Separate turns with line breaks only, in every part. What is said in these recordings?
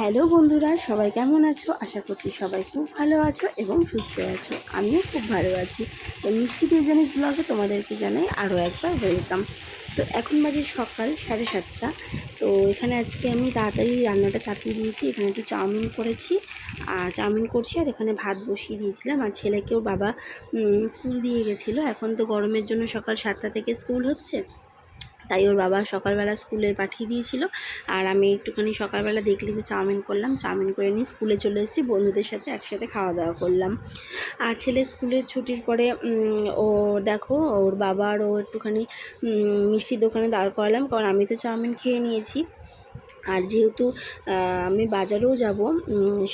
Hello বন্ধুরা, সবাই কেমন আছো? আশা করছি সবাই খুব ভালো আছো এবং সুস্থ আছো। আমিও খুব ভালো আছি। তো মিষ্টি দেবজানিস ব্লগে তোমাদেরকে জানাই আরও একবার ওয়েলকাম। তো এখন বাজে সকাল 7:30। তো এখানে আজকে আমি তাড়াতাড়ি রান্নাটা চাপিয়ে দিয়েছি। এখানে একটু চাউমিন করেছি, চাউমিন করছি, আর এখানে ভাত বসিয়ে দিয়েছিলাম। আর ছেলেকেও বাবা স্কুল দিয়ে গেছিলো। এখন তো গরমের জন্য সকাল 7টা থেকে স্কুল হচ্ছে, তাই ওর বাবা সকালবেলা স্কুলে পাঠিয়ে দিয়েছিল। আর আমি একটুখানি সকালবেলা দেখলি যে চাউমিন করলাম, চাউমিন করে নিয়ে স্কুলে চলে এসেছি, বন্ধুদের সাথে একসাথে খাওয়া দাওয়া করলাম। আর ছেলে স্কুলের ছুটির পরে ও দেখো ওর বাবা আর ও একটুখানি মিষ্টির দোকানে দাঁড় করালাম, কারণ আমি তো চাউমিন খেয়ে নিয়েছি। আর যেহেতু আমি বাজারেও যাব,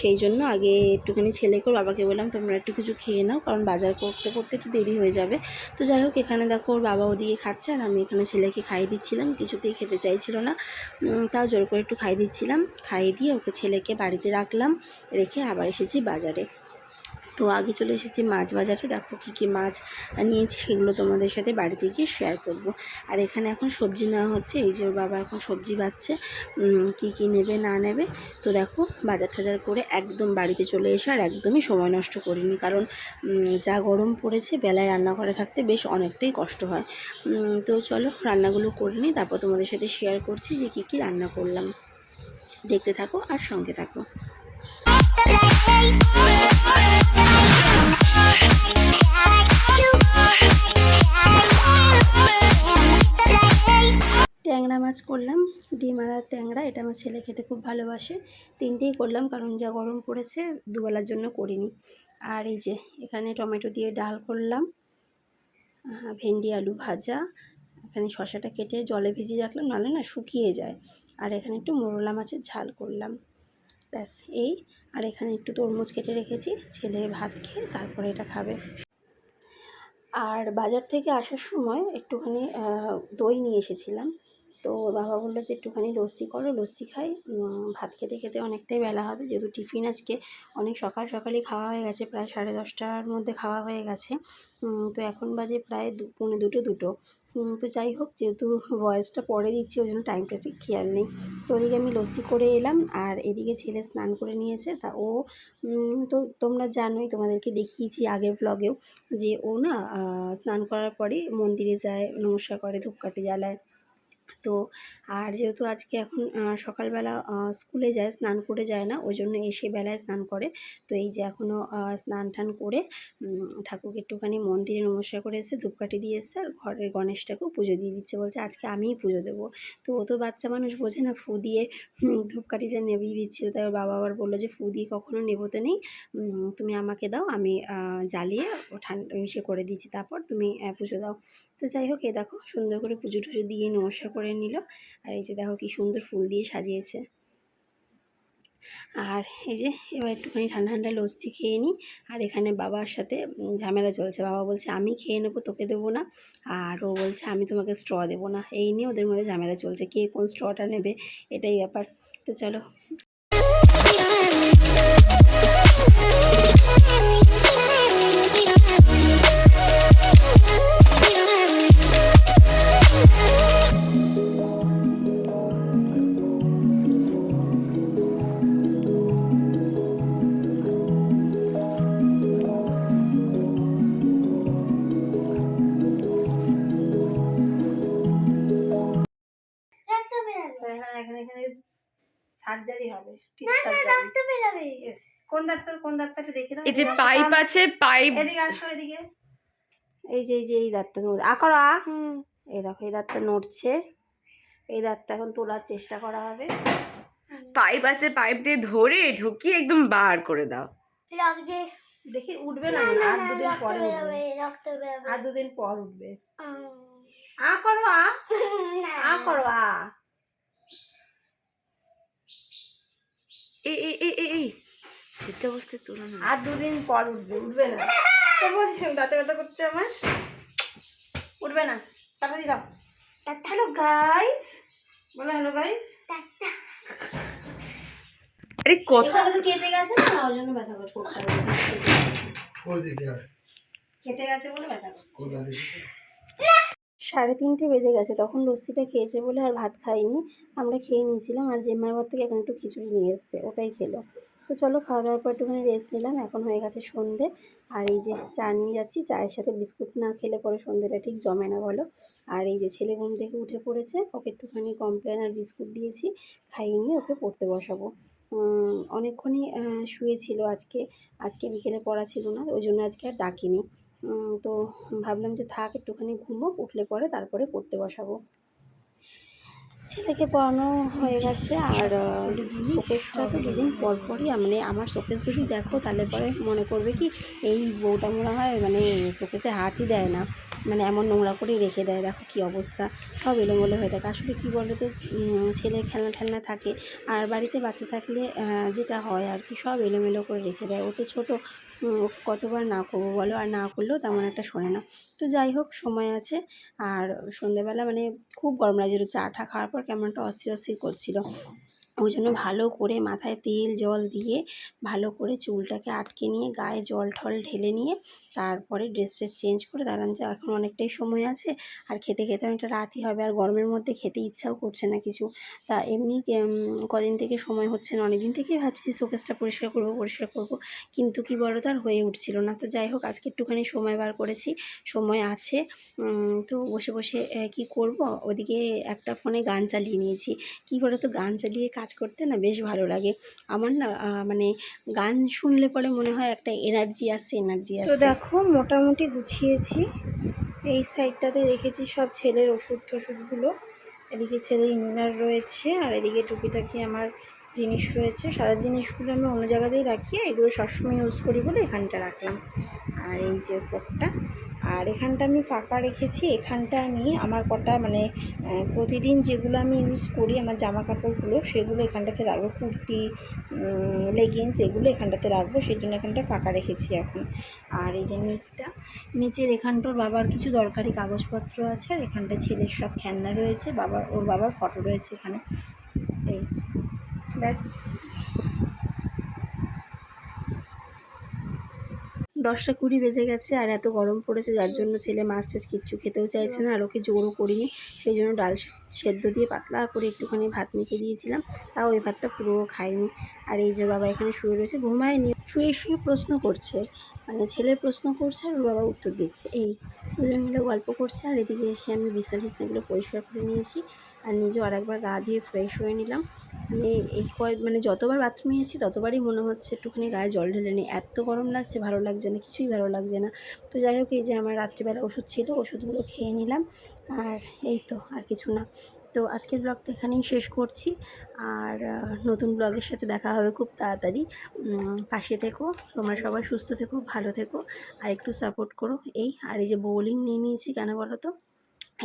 সেই জন্য আগে একটুখানি ছেলেকে বাবাকে বললাম তোমরা একটু কিছু খেয়ে নাও, কারণ বাজার করতে করতে একটু দেরি হয়ে যাবে। তো যাই হোক, এখানে দেখো ওর বাবা ওদিকে খাচ্ছে আর আমি এখানে ছেলেকে খাইয়ে দিচ্ছিলাম। কিছুতেই খেতে চাইছিল না, তাও জোর করে একটু খাইয়ে দিচ্ছিলাম। খাইয়ে দিয়ে ওকে ছেলেকে বাড়িতে রাখলাম, রেখে আবার এসেছি বাজারে। তো আগে চলে এসেছি মাছ বাজারে। দেখো কী কী মাছ নিয়েছি সেগুলো তোমাদের সাথে বাড়িতে গিয়ে শেয়ার করব। আর এখানে এখন সবজি নেওয়া হচ্ছে, এই যে ওর বাবা এখন সবজি বাচ্ছে, কী কী নেবে না নেবে। তো দেখো বাজার টাজার করে একদম বাড়িতে চলে এসে আর একদমই সময় নষ্ট করিনি, কারণ যা গরম পড়েছে, বেলায় রান্নাঘরে থাকতে বেশ অনেকটাই কষ্ট হয়। তো চলো রান্নাগুলো করে নিই, তারপর তোমাদের সাথে শেয়ার করছি যে কী কী রান্না করলাম। দেখতে থাকো আর সঙ্গে থাকো। ট্যাংরা মাছ করলাম, ডিম আর ট্যাংরা। এটা আমার ছেলে খেতে খুব ভালোবাসে। 3টেই করলাম, কারণ যা গরম পড়েছে দুবেলার জন্য করিনি। আর এই যে এখানে টমেটো দিয়ে ডাল করলাম, ভেন্ডি আলু ভাজা। এখানে শসাটা কেটে জলে ভিজিয়ে রাখলাম, নাহলে না শুকিয়ে যায়। আর এখানে একটু মোরলা মাছের ঝাল করলাম, ব্যাস এই। আর এখানে একটু তরমুজ কেটে রেখেছি, ছেলে ভাত খেয়ে তারপরে এটা খাবে। আর বাজার থেকে আসার সময় একটুখানি দই নিয়ে এসেছিলাম। তো বাবা বললো যে একটুখানি লস্যি করো, লস্যি খাই। ভাত খেতে খেতে অনেকটাই বেলা হবে, যেহেতু টিফিন আজকে অনেক সকাল সকালই খাওয়া হয়ে গেছে, প্রায় 10:30টার মধ্যে খাওয়া হয়ে গেছে। তো এখন বাজে প্রায় 2:45। তো যাই হোক, যেহেতু ভয়েসটা পরে দিচ্ছি ওই জন্য টাইমটা ঠিক খেয়াল নেই। তো ওদিকে আমি লস্যি করে এলাম, আর এদিকে ছেলে স্নান করে নিয়েছে। তা ও তো তোমরা জানোই, তোমাদেরকে দেখিয়েছি আগের ব্লগেও, যে ও না স্নান করার পরে মন্দিরে যায়, নমস্কার করে, ধূপকাঠি জ্বালায়। তো আর যেহেতু আজকে এখন সকালবেলা স্কুলে যায়, স্নান করে যায় না, ওই জন্য এসে বেলায় স্নান করে। তো এই যে এখনও স্নান টান করে ঠাকুরকে একটুখানি মন্দিরে নমস্কার করে এসে ধূপকাঠি দিয়ে এসছে, আর ঘরের গণেশটাকেও পুজো দিয়ে দিচ্ছে। বলছে আজকে আমিই পুজো দেবো। তো ও তো বাচ্চা মানুষ, বোঝে না, ফু দিয়ে ধূপকাঠিটা নেভিয়ে দিচ্ছিল। তাই ওর বাবা আবার বললো যে ফু দিয়ে কখনো নেবোতে নেই, তুমি আমাকে দাও, আমি জ্বালিয়ে ঠান্ডা ইসে করে দিচ্ছি, তারপর তুমি পুজো দাও। তো যাই হোক, এ দেখো সুন্দর করে পুজো টুজো দিয়ে নমস্কার করে নিল। আর এই যে দেখো কি সুন্দর ফুল দিয়ে সাজিয়েছে। আর এই যে এবার একটুখানি ঠান্ডা ঠান্ডা লস্যি খেয়ে নিই। আর এখানে বাবার সাথে ঝামেলা চলছে। বাবা বলছে আমি খেয়ে নেবো, তোকে দেবো না। আর ও বলছে আমি তোমাকে স্ট্র দেবো না। এই নিয়ে ওদের মধ্যে ঝামেলা চলছে, কে কোন স্ট্রটা নেবে, এটাই ব্যাপার। তো চলো। সার্জারি হবে, ঠিক সার্জারি। কোন ডাক্তারকে দেখে দাও।
এই যে পাইপ আছে, পাইপ।
এদিকে আসো, এদিকে। এই যে এই দাঁতটা করো। এই দেখো, এই দাঁতটা নড়ছে, এই দাঁতটা এখন তোলার চেষ্টা করা হবে।
পাইপ আছে, পাইপ দিয়ে ধরে ঢুকিয়ে একদম বার করে দাও।
দেখি উঠবে না, আর 2 দিন পরে উঠবে, আর 2 দিন পর উঠবে। আ করো, আ করো।
এই এটা বসতে তোলা না,
আর 2 দিন পর উঠবে না। তো বলছি দাঁতে ব্যথা করছে আমার, উঠবে না। টাটা দিয়ে দাও। হ্যালো গাইস, বলো হ্যালো গাইস।
আরে কথা
তো কেটে গেছে না, ওই জন্য ব্যথা করছে। কেটে গেছে বলে ব্যথা করছে। 3:30 বেজে গেছে, তখন লস্যিটা খেয়েছে বলে আর ভাত খাইনি। আমরা খেয়ে নিয়েছিলাম, আর জেম্মার ঘর থেকে এখন একটু খিচুড়ি নিয়ে এসছে, ওটাই খেলো। তো চলো খাওয়া দাওয়ার পর একটুখানি রেস্ট নিলাম। এখন হয়ে গেছে সন্ধে, আর এই যে চা নিয়ে যাচ্ছি। চায়ের সাথে বিস্কুট না খেলে পরে সন্ধেটা ঠিক জমে না বলো। আর এই যে ছেলে ঘুম থেকে উঠে পড়েছে, ওকে একটুখানি কমপ্লেন আর বিস্কুট দিয়েছি, খাইয়ে নিয়ে ওকে পড়তে বসাবো। অনেকক্ষণই শুয়েছিল আজকে বিকেলে পড়া ছিল না, ওই জন্য আজকে আর ডাকিনি। তো ভাবলাম যে থাক একটুখানি ঘুমোক, উঠলে পরে তারপরে পড়তে বসাবো। ছেলেকে পড়ানো হয়ে গেছে। আর শোকেসটা তো দুদিন পর পরই, মানে আমার শোকেস যদি দেখো তাহলে পরে মনে করবে কি এই বউটা মনে হয় মানে শোকেসে হাতই দেয় না, মানে এমন নোংরা করে রেখে দেয়। দেখো কী অবস্থা, সব এলোমেলো হয়ে থাকে। আসলে কী বলো তো, ছেলে খেলনা ঠেলনা থাকে, আর বাড়িতে বাচ্চা থাকলে যেটা হয় আর কি, সব এলোমেলো করে রেখে দেয়। ও তো ছোটো, ওকে কতবার না করবো বলো, আর না করলেও তেমন একটা শোনে না। তো যাই হোক, সময় আছে। আর সন্ধ্যেবেলা মানে খুব গরম লাগছিল, চা টা খাওয়ার পর কেমন একটা অস্থির অস্থির করছিল। ওই জন্য ভালো করে মাথায় তেল জল দিয়ে ভালো করে চুলটাকে আটকে নিয়ে গায়ে জল ঠল ঢেলে নিয়ে তারপরে ড্রেস ট্রেস চেঞ্জ করে দাঁড়ান, যে এখন অনেকটাই সময় আছে, আর খেতে খেতে অনেকটা রাতই হবে, আর গরমের মধ্যে খেতে ইচ্ছাও করছে না কিছু। তা এমনি কদিন থেকে সময় হচ্ছে না, অনেক দিন থেকেই ভাবছি শোকেসটা পরিষ্কার করব, কিন্তু কি বলো তো আর হয়ে উঠছিল না। তো যাই হোক, আজকে একটুখানি সময় বার করেছি, সময় আছে। তো বসে বসে কি করব, ওদিকে একটা ফোনে গান চালিয়ে নিয়েছি। কী বলো তো, গান চালিয়ে কাজ করতে না বেশ ভালো লাগে আমার না। মানে গান শুনলে পরে মনে হয় একটা এনার্জি আসে। তো দেখো মোটামুটি গুছিয়েছি, এই সাইডটাতে রেখেছি সব ছেলের ওষুধগুলো। এদিকে ছেলের ইনার রয়েছে, আর এদিকে টুকিটাকি আমার জিনিস রয়েছে। সাদা জিনিসগুলো আমি অন্য জায়গাতেই রাখি, এগুলো সবসময় ইউজ করি বলে এখানটা রাখলাম। আর এই যে কোটটা, আর এখানটা আমি ফাঁকা রেখেছি। এখানটা আমি আমার কটা মানে প্রতিদিন যেগুলো আমি ইউজ করি, আমার জামা কাপড়গুলো, সেগুলো এখানটাতে রাখবো। কুর্তি, লেগিংস, এগুলো এখানটাতে রাখবো, সেই জন্য এখানটা ফাঁকা রেখেছি এখন। আর এই যে নিচের এখানটার বাবার কিছু দরকারি কাগজপত্র আছে, আর এখানটা ছেলের সব খেলনা রয়েছে, ওর বাবার ফটো রয়েছে এখানে। এই ব্যাস। 10টা 20 বেজে গেছে, আর এত গরম পড়েছে যার জন্য ছেলে মাছ টাছ কিচ্ছু খেতেও চাইছে না, আর ওকে জোরও করিনি। সেই জন্য ডাল সেদ্ধ দিয়ে পাতলা করে একটুখানি ভাত মেখে দিয়েছিলাম, তাও ওই ভাতটা পুরো খাইনি। আর এই যে বাবা এখানে শুয়ে রয়েছে, ঘুমায়নি, শুয়ে শুয়ে প্রশ্ন করছে, মানে ছেলে প্রশ্ন করছে আর ওর বাবা উত্তর দিচ্ছে। এই দুজন মিলে গল্প করছে। আর এদিকে এসে আমি বিছানাগুলো পরিষ্কার করে নিয়েছি, আর নিজেও আরেকবার গা দিয়ে ফ্রেশ হয়ে নিলাম। মানে যতবার বাথরুমে গেছি ততবারই মনে হচ্ছে একটুখানি গায়ে জল ঢেলে নিই, এত গরম লাগছে, ভালো লাগছে না, কিছুই ভালো লাগছে না। তো যাই হোক, এই যে আমার রাত্রিবেলা ওষুধ ছিল, ওষুধগুলো খেয়ে নিলাম, আর এই তো, আর কিছু না। তো আজকের ব্লগটা এখানেই শেষ করছি, আর নতুন ব্লগের সাথে দেখা হবে খুব তাড়াতাড়ি। পাশে থেকো, তোমরা সবাই সুস্থ থেকো, ভালো থেকো, আর একটু সাপোর্ট করো। আর এই যে বোলিং নিয়ে নিয়েছি, কেন বলো তো,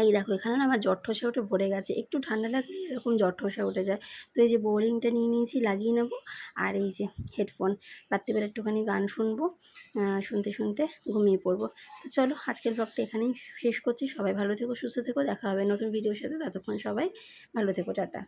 এই দেখো এখানে না আমার জ্বর ঠসে উঠে ভরে গেছে, একটু ঠান্ডা লাগলে এরকম জ্বর ঠসে উঠে যায়। তো এই যে বোলিংটা নিয়ে নিয়েছি, লাগিয়ে নেবো। আর এই যে হেডফোন, রাত্রিবেলা একটুখানি গান শুনবো, শুনতে শুনতে ঘুমিয়ে পড়বো। তো চলো আজকের ব্লগটা এখানেই শেষ করছি। সবাই ভালো থেকো, সুস্থ থেকো, দেখা হবে নতুন ভিডিওর সাথে। ততক্ষণ সবাই ভালো থেকো, টাটা।